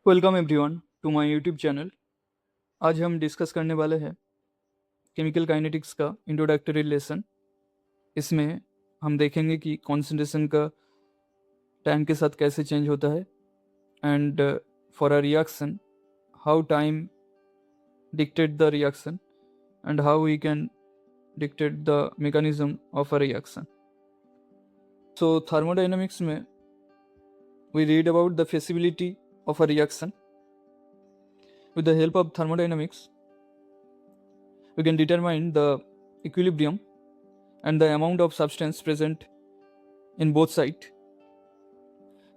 Welcome everyone to my YouTube channel. आज हम discuss करने वाले हैं केमिकल काइनेटिक्स का इंट्रोडक्टरी लेसन। इसमें हम देखेंगे कि कॉन्सेंट्रेशन का टाइम के साथ कैसे चेंज होता है and for a reaction how time dictate the reaction and how we can dictate the mechanism of a reaction. So thermodynamics में we read about the feasibility of a reaction. With the help of thermodynamics, we can determine the equilibrium and the amount of substance present in both sides,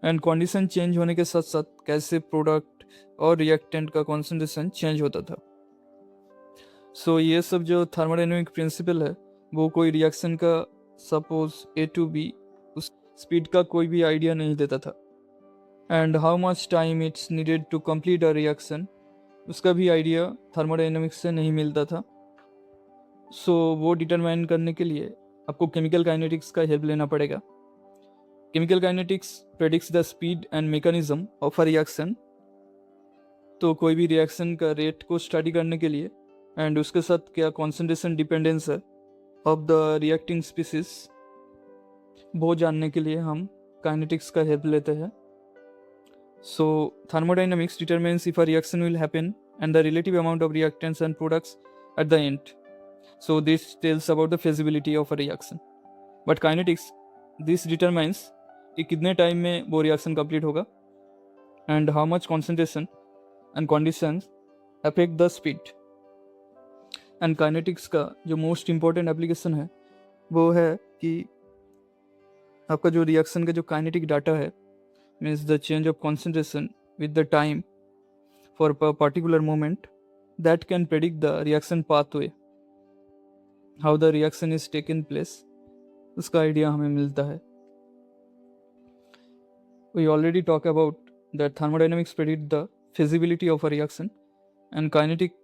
and condition change होने के साथ साथ कैसे product और reactant का concentration change होता था। सो ये सब जो थर्मोडाइनमिक प्रिंसिपल है वो कोई रिएक्शन का सपोज ए टू बी उस स्पीड का कोई भी आइडिया नहीं देता था, and how much time it's needed to complete a reaction उसका भी आइडिया थर्मोडाइनमिक्स से नहीं मिलता था। सो वो डिटरमाइन करने के लिए आपको केमिकल काइनेटिक्स का हेल्प लेना पड़ेगा। Chemical kinetics predicts the speed and mechanism of a reaction. तो कोई भी रिएक्शन का रेट को स्टडी करने के लिए एंड उसके साथ क्या कॉन्सेंट्रेशन डिपेंडेंस है ऑफ द रिएक्टिंग स्पीसीज वो जानने के लिए हम काइनेटिक्स का हेल्प लेते हैं। सो thermodynamics determines if a reaction will happen and the relative amount of reactants and products at the end. So this tells about the feasibility of a reaction. But kinetics, this determines कि कितने time में वो reaction complete होगा and how much concentration and conditions affect the speed. And kinetics का जो most important application है वो है कि आपका जो रिएक्शन का जो काइनेटिक डाटा है means the change of concentration with the time for a particular moment that can predict the reaction pathway, how the reaction is taken place, उसका आइडिया हमें मिलता है। We already talk about that thermodynamics predict the feasibility of a reaction and kinetic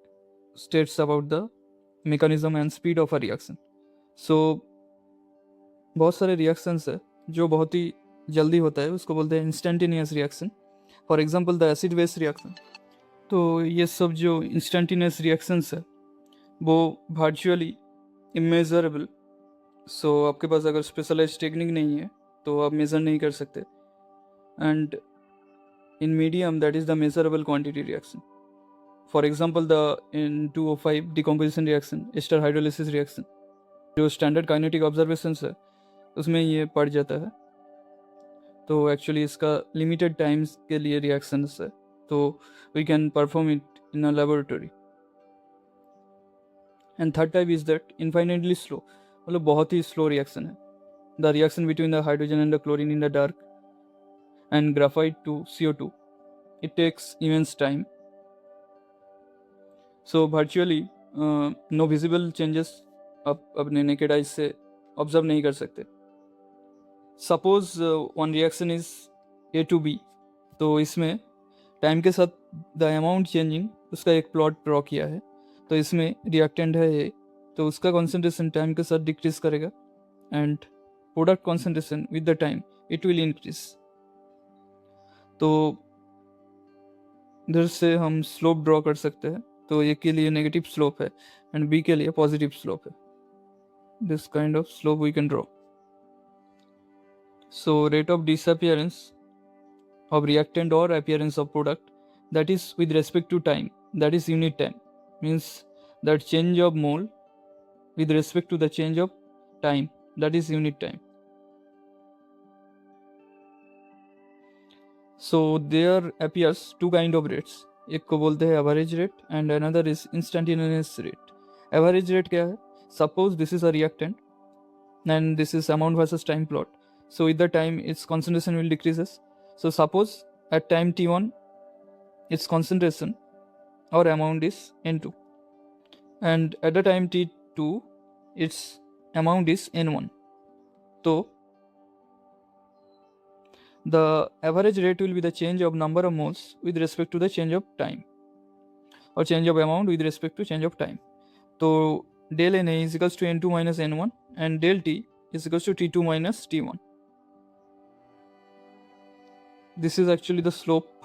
states about the mechanism and speed of a reaction. So बहुत सारे reactions है जो बहुत ही जल्दी होता है, उसको बोलते हैं instantaneous reaction. For example the acid base reaction. तो ये सब जो इंस्टेंटेनियस रिएक्शंस है वो वर्चुअली इमेजरेबल। सो आपके पास अगर स्पेशलाइज टेक्निक नहीं है तो आप मेज़र नहीं कर सकते। And in medium that is the measurable quantity reaction. For example the N2O5 decomposition reaction, ester hydrolysis reaction, जो स्टैंडर्ड काइनेटिक ऑब्जर्वेशंस है उसमें ये पड़ जाता है। तो एक्चुअली इसका लिमिटेड टाइम्स के लिए रिएक्शंस है, तो we can perform it in a laboratory. And third type is that infinitely slow, मतलब बहुत ही स्लो रिएक्शन है। The reaction between the hydrogen and the chlorine in the dark and graphite to CO2, it takes immense time. So virtually no visible changes आप अपने naked eyes से observe नहीं कर सकते। Suppose one reaction is A to B, तो इसमें time के साथ द अमाउंट चेंजिंग उसका एक प्लॉट ड्रॉ किया है। तो इसमें रिएक्टेंट है A, तो उसका कॉन्सेंट्रेशन टाइम के साथ डिक्रीज करेगा and product concentration with the time it will increase. तो इधर से हम स्लोप ड्रॉ कर सकते हैं। तो A के लिए नेगेटिव स्लोप है एंड B के लिए पॉजिटिव स्लोप है। This kind of slope we can draw. So rate of disappearance of reactant or appearance of product, that is with respect to time, that is unit time, means that change of mole with respect to the change of time, that is unit time. So there appears two kind of rates, एक को बोलते हैं average rate and another is instantaneous rate. Average rate क्या है? Suppose this is a reactant and this is amount versus time plot. So with the time its concentration will decreases. So suppose at time t1 its concentration or amount is N2 and at the time t2 its amount is N1. So the average rate will be the change of number of moles with respect to the change of time or change of amount with respect to change of time. So del Na is equals to N2 minus N1 and del T is equals to T2 minus T1. This is actually the slope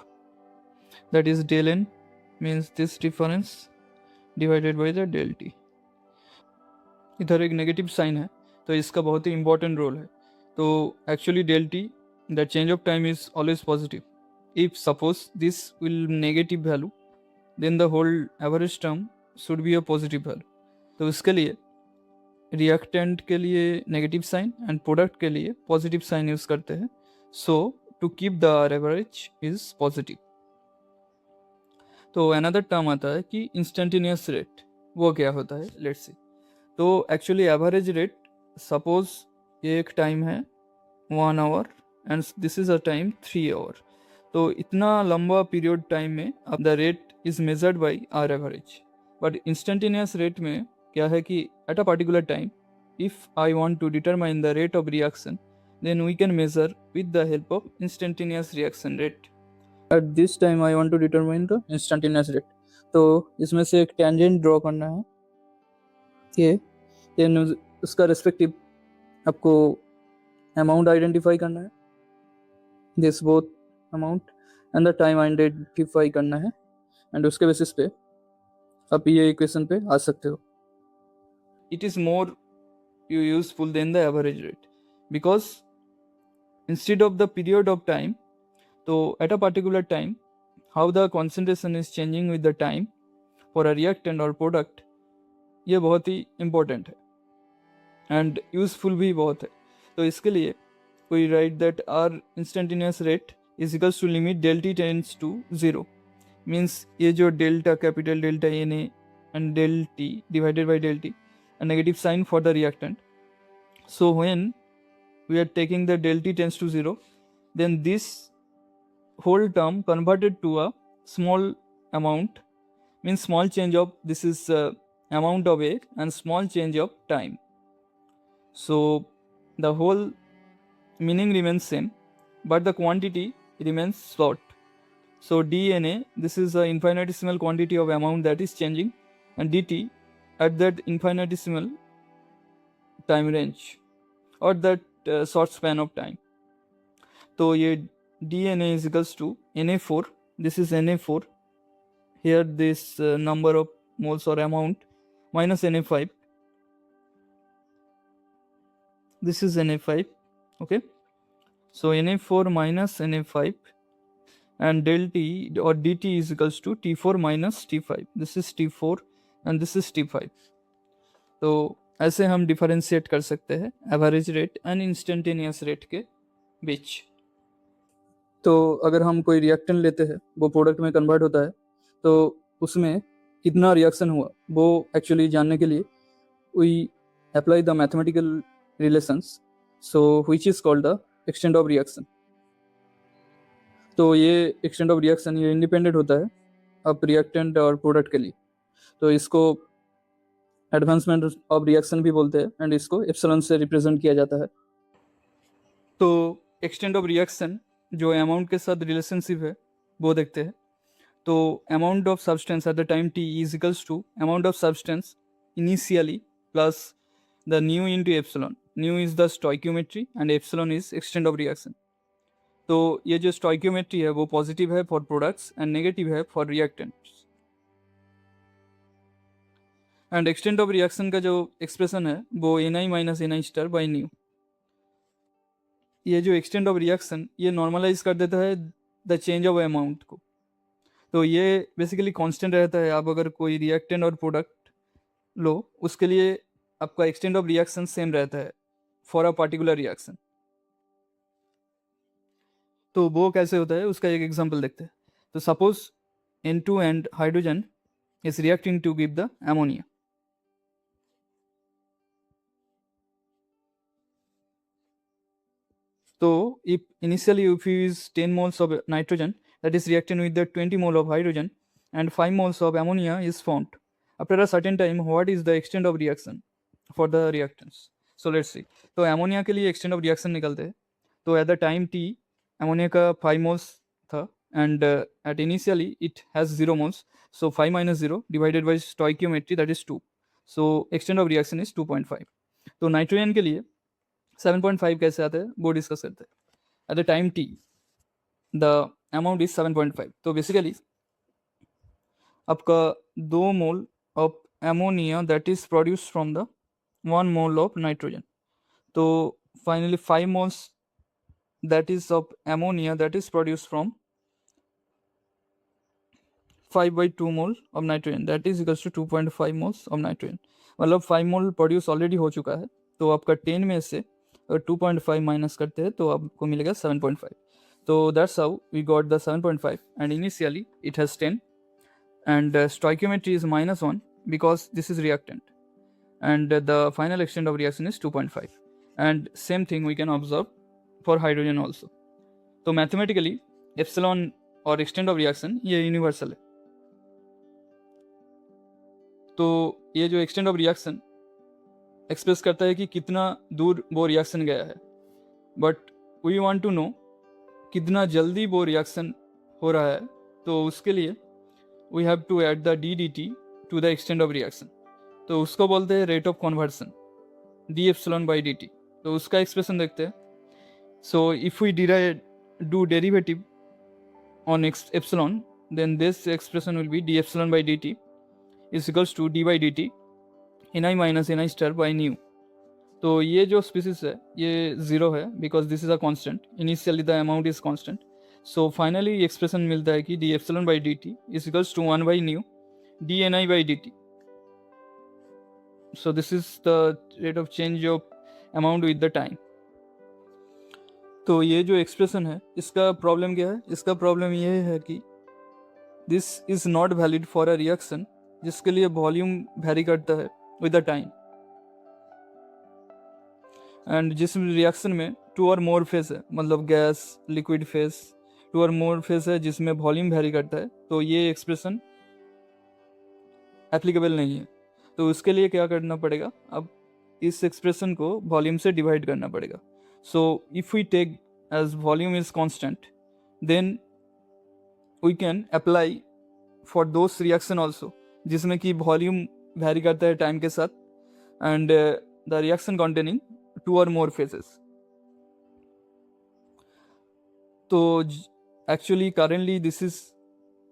that is del n means this difference divided by the del t. इधर एक negative sign है तो इसका बहुत ही important role है. तो actually del t, the change of time is always positive. If suppose this will negative value, then the whole average term should be a positive value. तो इसके लिए रिएक्टेंट के लिए नेगेटिव साइन एंड प्रोडक्ट के लिए positive sign use करते हैं. So to keep the average is positive. तो अनदर टर्म आता है कि इंस्टेंटेनियस रेट. वो क्या होता है, लेट्स सी. तो एक्चुअली एवरेज रेट, सपोज ये एक टाइम है 1 hour and this is a time 3 hour. तो इतना लंबा पीरियड टाइम में अब the rate is measured by our average. But instantaneous rate में क्या है कि at a particular time, if I want to determine the rate of reaction, then we can measure with the help of instantaneous reaction rate. At this time I want to determine the instantaneous rate. तो इसमें से एक tangent draw करना है ये, then उसका respective आपको amount identify करना है, this both amount and the time identify करना है, एंड उसके बेसिस पे आप ये इक्वेशन पे आ सकते हो. It is more useful than the average rate because instead of the period of time, so at a particular time how the concentration is changing with the time for a reactant or product, ये बहुत ही important है and useful भी बहुत है. तो इसके लिए we write that our instantaneous rate is equals to limit del t tends to 0. means ये जो delta, capital delta Na and del t divided by del t, a negative sign for the reactant. So when we are taking the del t tends to 0, then this whole term converted to a small amount, means small change of, this is amount of A and small change of time. So the whole meaning remains same, but the quantity remains short. So dNA, this is the infinitesimal quantity of amount that is changing, and dt at that infinitesimal time range or that short span of time. तो ये dNA is equals to Na4, this is Na4, here this number of moles or amount, minus Na5, this is Na5, okay. So Na4 minus Na5 and del t or dt is equals to T4 minus T5, this is T4 and this is T5. तो ऐसे हम differentiate कर सकते हैं average rate and instantaneous rate के बीच. तो अगर हम कोई रिएक्टेंट लेते हैं, वो प्रोडक्ट में कन्वर्ट होता है, तो उसमें कितना रिएक्शन हुआ वो एक्चुअली जानने के लिए we apply the mathematical relations, so which is called the extent of reaction. तो ये एक्सटेंट ऑफ रिएक्शन ये इंडिपेंडेंट होता है अब रिएक्टेंट और प्रोडक्ट के लिए. तो इसको एडवांसमेंट ऑफ रिएक्शन भी बोलते हैं एंड इसको एप्सिलॉन से रिप्रेजेंट किया जाता है. तो एक्सटेंट ऑफ रिएक्शन जो अमाउंट के साथ रिलेशनशिप है वो देखते हैं. तो amount of substance at the time t is equals to amount of substance initially plus the nu into epsilon. Nu is the stoichiometry and epsilon is extent of reaction. तो ये जो स्टोइकियोमेट्री है वो पॉजिटिव है for products and negative है for reactants. And extent of reaction का जो expression है वो ni minus ni star by new. ये जो एक्सटेंट ऑफ रिएक्शन ये नॉर्मलाइज कर देता है द चेंज ऑफ अमाउंट को. तो ये बेसिकली कांस्टेंट रहता है. आप अगर कोई रिएक्टेंट और प्रोडक्ट लो उसके लिए आपका एक्सटेंट ऑफ रिएक्शन सेम रहता है फॉर अ पर्टिकुलर रिएक्शन. तो वो कैसे होता है उसका एक एग्जांपल देखते हैं. तो suppose N2 and hydrogen is reacting to give the ammonia. So if initially if you use 10 moles of nitrogen that is reacting with the 20 mole of hydrogen and 5 moles of ammonia is formed. After a certain time, what is the extent of reaction for the reactants? So let's see. तो ammonia के लिए extent of reaction निकलते हैं. तो at the time t ammonia का 5 moles था and at initially it has 0 moles. So 5 minus 0 divided by stoichiometry that is 2. So extent of reaction is 2.5. तो nitrogen के लिए 7.5 कैसे आते हैं वो डिस्कस करते हैं. Eight the time t the amount is 7.5. तो बेसिकली आपका 2 mole of ammonia that is produce from the 1 mole of nitrogen. तो finally 5 moles that is of ammonia that is produced from 5/2 mole of nitrogen that is equals to 2.5 moles of nitrogen. मतलब 5 मोल produce already हो चुका है, तो आपका 10 में से अगर 2.5 माइनस करते हैं तो आपको मिलेगा 7.5. तो that's how we got the 7.5 and initially it has 10 and stoichiometry is -1 because this is reactant, and the final extent of reaction is 2.5, and same thing we can observe for hydrogen also. तो mathematically epsilon और extent of reaction ये universal है. तो ये जो extent of reaction express करता है कि कितना दूर वो रिएक्शन गया है, but we want to know कितना जल्दी वो रिएक्शन हो रहा है. तो उसके लिए we have to add the d d t to the extent of reaction. तो उसको बोलते हैं rate of conversion, d epsilon by d t. तो उसका एक्सप्रेशन देखते हैं. So if we do derivative on epsilon, then this expression will be d epsilon by dt is equals to d by dt ni minus ni star by nu. तो ये जो species है ये zero है because this is a constant. Initially the amount is constant. So finally expression मिलता है कि d epsilon by d t is equals to 1 by nu d n i by d t. So this is the rate of change of amount with the time. तो ये जो expression है इसका problem क्या है? इसका प्रॉब्लम ये है कि this is not valid for a reaction जिसके लिए वॉल्यूम वेरी करता है विद द टाइम, एंड जिस रिएक्शन में 2 और मोर फेज है, मतलब गैस लिक्विड फेज 2 और मोर फेज है जिसमें वॉल्यूम वेरी करता है, तो ये एक्सप्रेशन एप्लीकेबल नहीं है. तो उसके लिए क्या करना पड़ेगा? अब इस एक्सप्रेशन को वॉल्यूम से डिवाइड करना पड़ेगा. So if we take as volume is constant, then we can apply for those reaction also जिसमें कि volume vary करता है time के साथ, and the reaction containing 2 or more phases. तो actually currently this is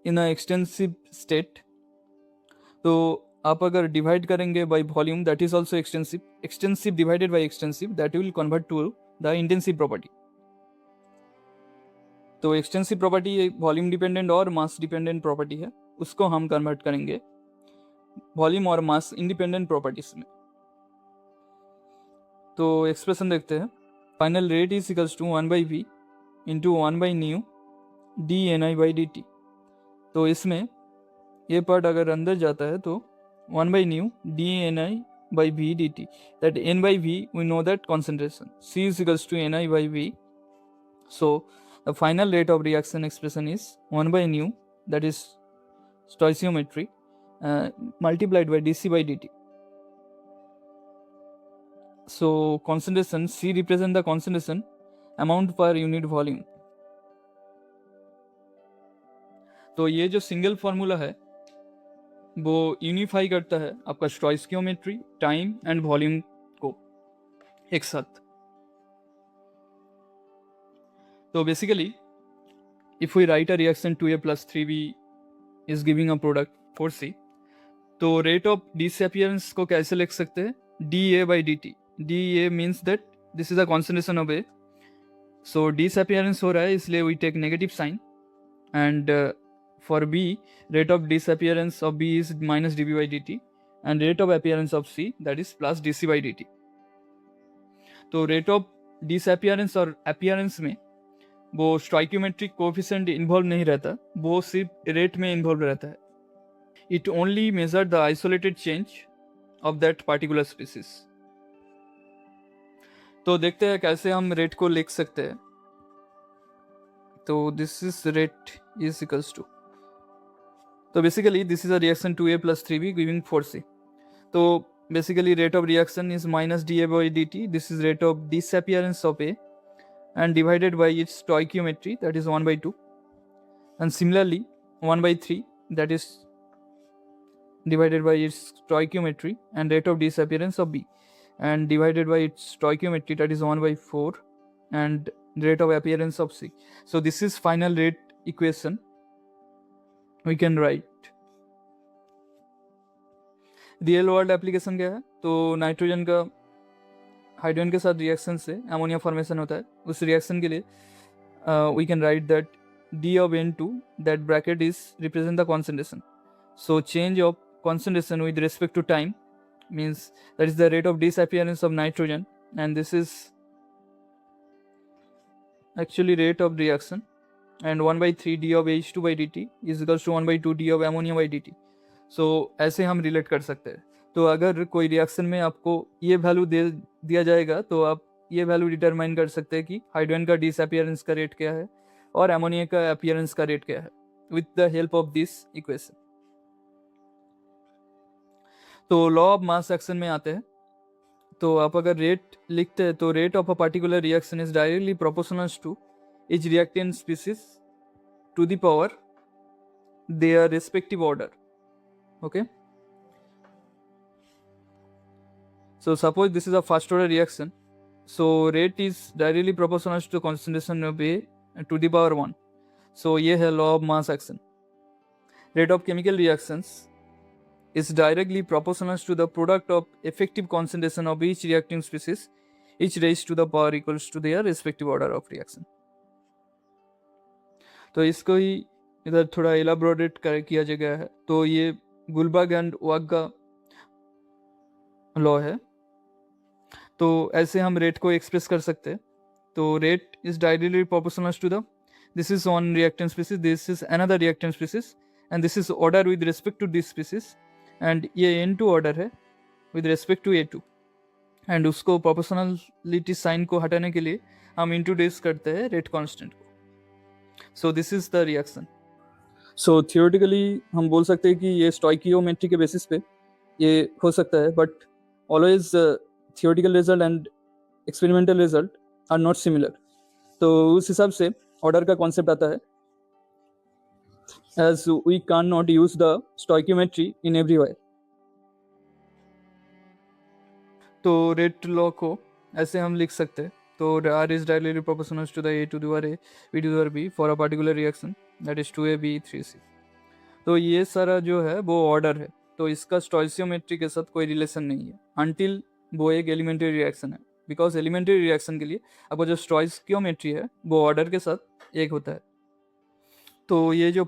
in a extensive state. तो आप अगर डिवाइड करेंगे by volume that is also extensive divided by extensive that will convert to the intensive property. तो extensive property एक volume dependent और mass dependent property है, उसको हम कन्वर्ट करेंगे वॉल्यूम और मास इंडिपेंडेंट प्रॉपर्टीज में. तो एक्सप्रेशन देखते हैं. Final rate is equals to 1 by v into 1 by nu d n i by d t. तो इसमें ये पार्ट अगर अंदर जाता है तो 1 by nu d n i by v dt, that n by v we know that concentration C is equals to ni by v. So the final rate of reaction expression is 1 by nu, that is stoichiometry, multiplied by dc by dt. So concentration C represent the concentration amount per unit volume. तो ये जो single formula है वो unify करता है आपका stoichiometry, time and volume को एक साथ. तो basically if we write a reaction 2a plus 3b is giving a product 4c, तो रेट ऑफ डिसअपियरेंस को कैसे लिख सकते हैं? dA by dt. dA means that this is a concentration of A. So disappearance हो रहा है इसलिए we take negative sign, and for B, rate of disappearance of B is minus dB by dt, and rate of appearance of C, that is plus dC by dt. तो rate of disappearance और appearance में वो stoichiometric coefficient involve नहीं रहता, वो सिर्फ rate में involve रहता है. It only measure the isolated change of that particular species. तो देखते हैं कैसे हम रेट को लिख सकते हैं. तो this is rate is equals to, तो basically this is a reaction 2a plus 3b giving 4c. तो basically rate of reaction is minus D A by d T. This is rate of disappearance of A and divided by its stoichiometry, that is 1 by 2, and similarly 1 by 3 that is divided by its stoichiometry, and rate of disappearance of B, and divided by its stoichiometry, that is 1 by 4, and rate of appearance of C. So this is final rate equation we can write. Real world application क्या है, तो nitrogen का hydrogen के साथ reaction से ammonia formation होता है। उस रिएक्शन के लिए we can write that D of N2, that bracket is represent the concentration. So change of concentration with respect to time means that is the rate of disappearance of nitrogen, and this is actually rate of reaction, and 1/3 D of H2 by dt is equals to 1/2 D of ammonia by dt. So ऐसे हम relate कर सकते हैं। तो अगर कोई reaction में आपको ये वैल्यू दे दिया जाएगा तो आप ये वैल्यू डिटरमाइन कर सकते हैं कि हाइड्रोजन का डिसअपियरेंस का रेट क्या है और अमोनिया का अपीयरेंस का रेट क्या है with the help of this equation. तो लॉ ऑफ मास एक्शन में आते हैं। तो आप अगर रेट लिखते हैं तो rate of a particular reaction is directly proportional to each reactant species to the power their respective order. Okay, so suppose this is a first order reaction, so rate is directly proportional to concentration of A to the power 1. so ये है law of mass action. Rate of chemical reactions is directly proportional to the product of effective concentration of each reacting species, each raised to the power equals to their respective order of reaction. तो इसको ही इधर थोड़ा elaborate किया गया है। तो ये Gulberg and वाग का लॉ है। तो ऐसे हम रेट को एक्सप्रेस कर सकते हैं। तो rate is directly proportional to the this is one reactant species, this is another reactant species, and this is order with respect to this species, and ये N2 ऑर्डर है with respect to A2, and उसको proportionality sign को हटाने के लिए हम introduce करते हैं रेट कांस्टेंट को। सो this is the reaction. So theoretically हम बोल सकते हैं कि ये स्टोइकियोमेट्री के बेसिस पे ये हो सकता है, but always theoretical result and experimental result are not similar. तो उस हिसाब से ऑर्डर का कॉन्सेप्ट आता है, as we can not use the stoichiometry in everywhere. तो रेट लॉ को ऐसे हम लिख सकते हैं। तो R is directly proportional to the A to the power A, B to the power B for a particular reaction, that is 2AB 3C. तो ये सारा जो है वो ऑर्डर है। तो इसका स्टोइकियोमेट्री के साथ कोई रिलेशन नहीं है अनटिल वो एक एलिमेंट्री रिएक्शन है, बिकॉज एलिमेंट्री रिएक्शन के लिए आपको जो स्टोइकियोमेट्री है वो ऑर्डर के साथ एक होता है। तो ये जो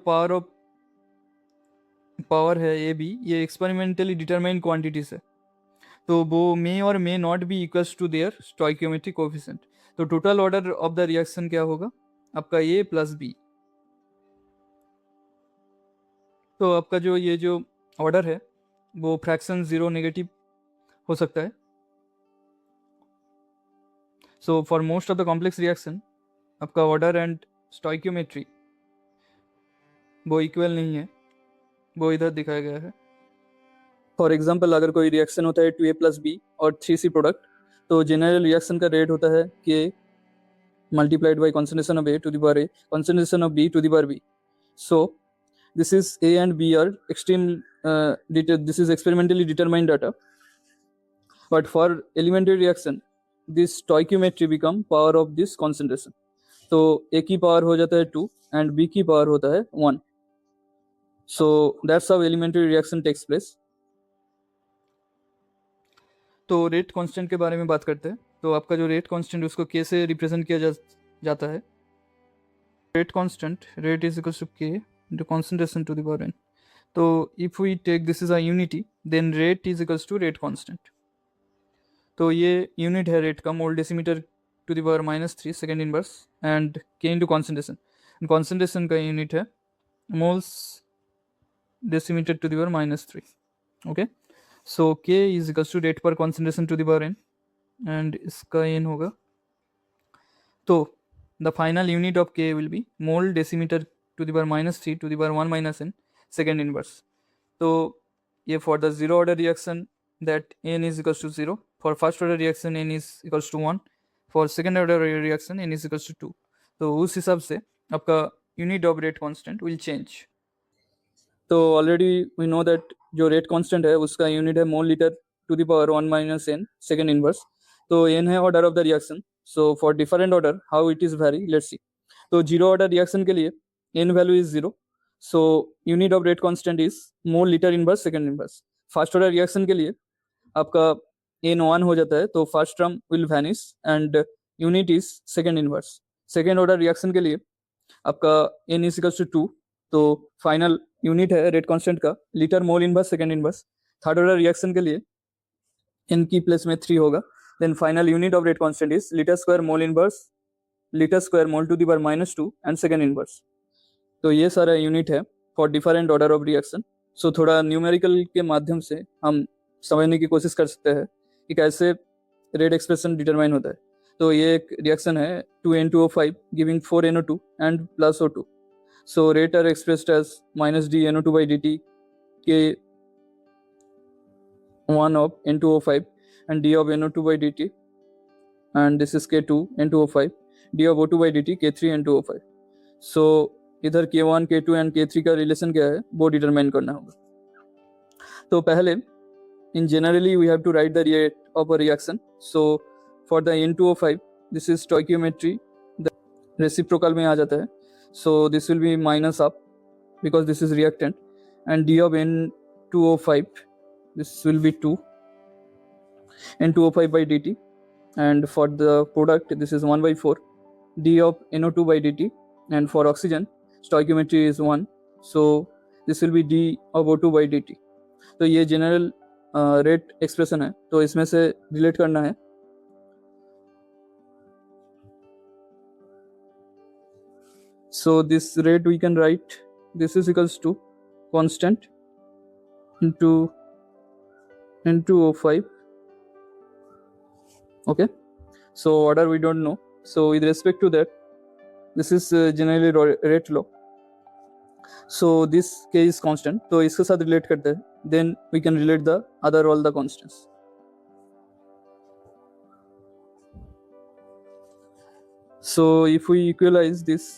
पावर है ए बी, ये एक्सपेरिमेंटली डिटरमाइंड क्वांटिटीज है। तो वो मे और may not be equals to their stoichiometric coefficient. तो total order of the reaction क्या होगा आपका ए प्लस बी। तो आपका जो ये जो ऑर्डर है वो फ्रैक्शन 0 नेगेटिव हो सकता है। So for most of the complex reaction आपका ऑर्डर एंड स्टोइकियोमेट्री वो इक्वल नहीं है, वो इधर दिखाया गया है। फॉर एग्जाम्पल अगर कोई रिएक्शन होता है 2A प्लस बी और 3C प्रोडक्ट, तो जनरल रिएक्शन का रेट होता है K multiplied by concentration of A to the power A, concentration of B to the power B. So this is A and B are this is experimentally determined data, but for elementary reaction this stoichiometry become power of this concentration. तो A की power हो जाता है 2 and B की power होता है 1. So that's how elementary reaction takes place. तो rate constant के बारे में बात करते हैं। तो आपका जो रेट कांस्टेंट उसको K से रिप्रेजेंट किया जाता है। Rate constant, rate is equal to K into concentration to the power n. तो if we take this is a unity, then rate is equals to rate constant. तो ये unit है rate का, mole decimetre to the power -3 second inverse, and K into concentration, concentration का unit है moles decimetre to the power -3. Okay, so K is equals to rate per concentration to the power n, and इसका n होगा। तो the final unit of K will be mole decimetre to the power -3 to the power 1 minus n second inverse. तो ये for the zero order reaction that n is equals to 0, for first order reaction n is equals to 1, for second order reaction n is equals to 2. तो उस हिसाब से आपका unit of rate constant will change. तो already we know that जो rate constant है उसका unit है mole liter to the power 1 minus n second inverse. तो n है order of the reaction. So for different order how it is vary, let's see. तो zero order reaction के लिए n value is 0, so unit of rate constant is mole liter inverse second inverse. First order reaction के लिए आपका n1 हो जाता है, तो first term will vanish and unit is second inverse. Second order reaction के लिए आपका n इज इक्वल्स टू 2, तो फाइनल यूनिट है रेट कांस्टेंट का litre mole inverse second inverse. Third order reaction के लिए n की प्लेस में 3 होगा, then final unit of rate constant is litre square mole inverse litre square mole to the power -2 and second inverse. तो ये सारा unit है for different order of reaction. So थोड़ा न्यूमेरिकल के माध्यम से हम समझने की कोशिश कर सकते हैं कि कैसे रेट एक्सप्रेशन डिटरमाइन होता है। तो ये एक रिएक्शन है 2N2O5 giving 4NO2 and plus O2। So rate are expressed as -dNO2/dt K1 of N2O5 and D of NO2/dt, and this is K2N2O5, D of O2/dt K3N2O5। सो इधर K1, K2 and K3 का relation क्या है वो determine करना होगा। तो पहले in generally we have to write the rate of a reaction. So for the N2O5 this is stoichiometry, the reciprocal में आ जाता है। So this will be minus up because this is reactant, and D of N2O5 this will be 2 N2O5/dt, and for the product this is 1/4 D of NO2/dt, and for oxygen stoichiometry is 1, so this will be D of O2/dt। तो ये general rate expression है, तो इसमें से relate करना है। So this rate we can write, this is equals to constant into N2O5, okay। So order we don't know, so with respect to that this is generally rate law, so this K is constant, तो इसके साथ relate करते हैं, then we can relate the other all the constants। so if we equalize this,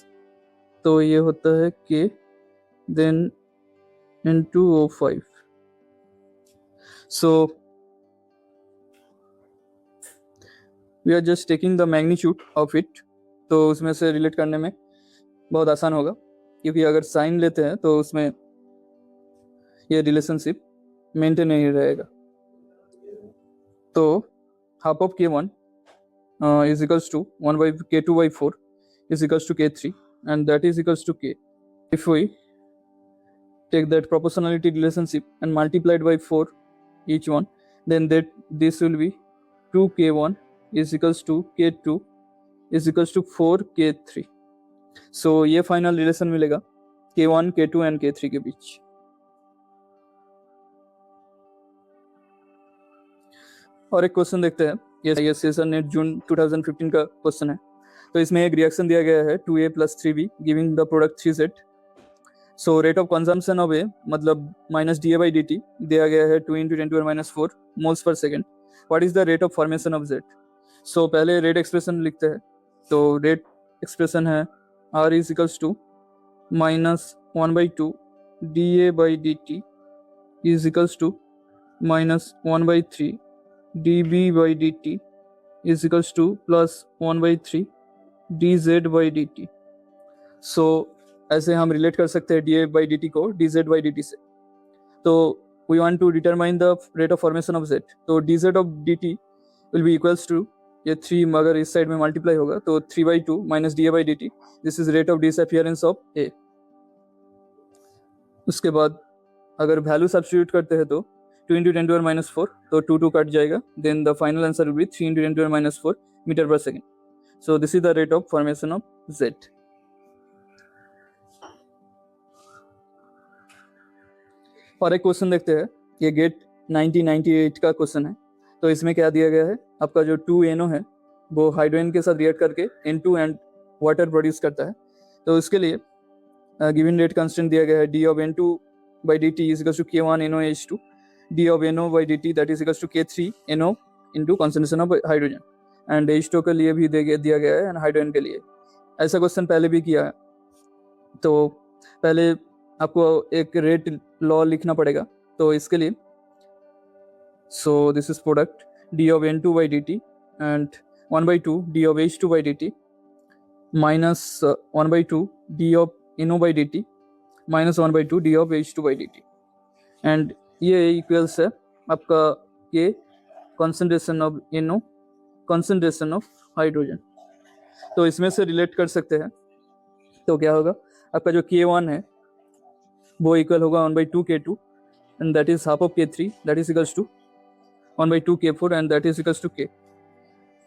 तो ये होता है K then N2O5। so we are just taking the magnitude of it, तो उसमें से रिलेट करने में बहुत आसान होगा, क्योंकि अगर साइन लेते हैं तो उसमें ये रिलेशनशिप मेंटेन नहीं रहेगा। तो half of K1 is equals to 1/K2/4 is equals to K3, and that is equals to K। if we take that proportionality relationship and multiplied by 4 each one, then that this will be 2K1 is equals to K2 is equals to 4K3। so ये final relation मिलेगा K1, K2 and K3 के बीच। और एक question देखते हैं, ये session net जून 2015 का question है। तो इसमें एक रिएक्शन दिया गया है 2A + 3B giving the product 3Z। So rate of consumption of A मतलब -dA/dt दिया गया है 2 × 10⁻⁴ moles per second. What is the rate of formation of Z? सो पहले रेट एक्सप्रेशन लिखते हैं। तो रेट एक्सप्रेशन है R is equals to -1/2 dA/dt is equals to -1/3 dB/dt is equals to +1/3 dZ/dt। सो ऐसे हम रिलेट कर सकते हैं dA/dt को dZ/dt से। तो we want to determine the rate of formation of Z, तो dZ of dt will be equals to ये 3 अगर इस साइड में मल्टीप्लाई होगा तो 3/2 - dA/dt, this is rate of disappearance of A। उसके बाद अगर वैल्यू सब्स्टिट्यूट करते हैं तो 2 × 10⁻⁴, तो 2 कट जाएगा, then the final answer will be 3 × 10⁻⁴ metre per second. So this is the rate of formation of Z। और एक क्वेश्चन देखते हैं, ये गेट 1998 का क्वेश्चन है। तो इसमें क्या दिया गया है, आपका जो 2NO है वो हाइड्रोजन के साथ रिएक्ट करके N2 एंड वाटर प्रोड्यूस करता है। तो इसके लिए गिवन रेट कांस्टेंट दिया गया है D of N2/dt is equals to K1 NOH2, D of NO/dt that is equals to K3 NO into concentration of hydrogen, and H2 के लिए भी दिया गया है एंड हाइड्रोजन के लिए। ऐसा क्वेश्चन पहले भी किया है। तो पहले आपको एक रेट लॉ लिखना पड़ेगा। तो इसके लिए so this is product D of N2/dt and 1/2 D of H2/dt minus 1/2 D of NO/dt minus 1/2 D of H2/dt, and ये इक्वल्स है आपका के concentration of NO concentration of hydrogen. तो इसमें से रिलेट कर सकते हैं। तो क्या होगा, आपका जो K1 है वो इक्वल होगा 1/2 K2 and that is half of K3 that is equals to 1/2 K4 and that is equals to K।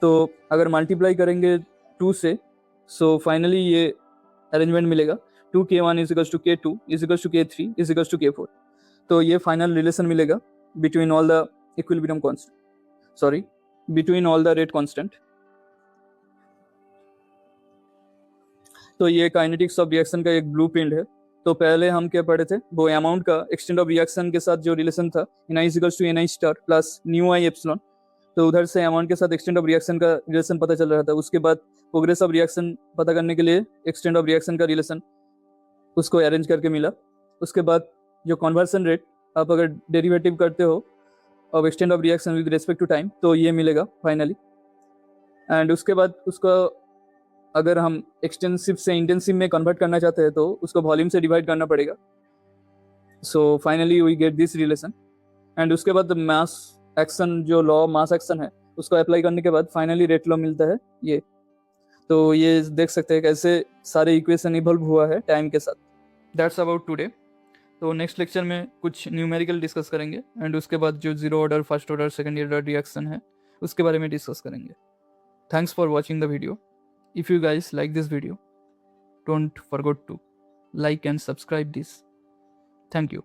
तो अगर मल्टीप्लाई करेंगे 2 से, सो फाइनली ये अरेंजमेंट मिलेगा 2K1 is equals to K2 is equals to K3 is equals to K4। तो ये final relation मिलेगा between all the equilibrium constant, sorry between all the rate constant. तो ये काइनेटिक्स ऑफ रिएक्शन का एक blueprint है। तो पहले हम क्या पढ़े थे, वो अमाउंट का एक्सटेंट ऑफ रिएक्शन के साथ जो रिलेशन था Ni equals to Ni star plus nu i epsilon. तो उधर से अमाउंट के साथ एक्सटेंट ऑफ रिएक्शन का रिलेशन पता चल रहा था। उसके बाद प्रोग्रेस ऑफ रिएक्शन पता करने के लिए एक्सटेंट ऑफ रिएक्शन का रिलेशन उसको अरेंज करके मिला। उसके बाद जो कन्वर्सन रेट आप अगर डेरिवेटिव करते हो of extent of reaction with respect to time, तो ये मिलेगा फाइनली। एंड उसके बाद उसका अगर हम एक्सटेंसिव से इंटेंसिव में कन्वर्ट करना चाहते हैं तो उसको वॉल्यूम से डिवाइड करना पड़ेगा। So finally we get this relation. And उसके बाद मास एक्शन, जो लॉ मास एक्शन है, उसको अप्लाई करने के बाद फाइनली रेट लॉ मिलता है ये। तो ये देख सकते हैं कैसे सारे इक्वेशन इवॉल्व हुआ है टाइम के साथ। That's about today. तो नेक्स्ट लेक्चर में कुछ न्यूमेरिकल डिस्कस करेंगे एंड उसके बाद जो zero order, first order, second order reaction है उसके बारे में डिस्कस करेंगे। Thanks for watching the video. If you guys like this video, don't forget to like and subscribe this. Thank you.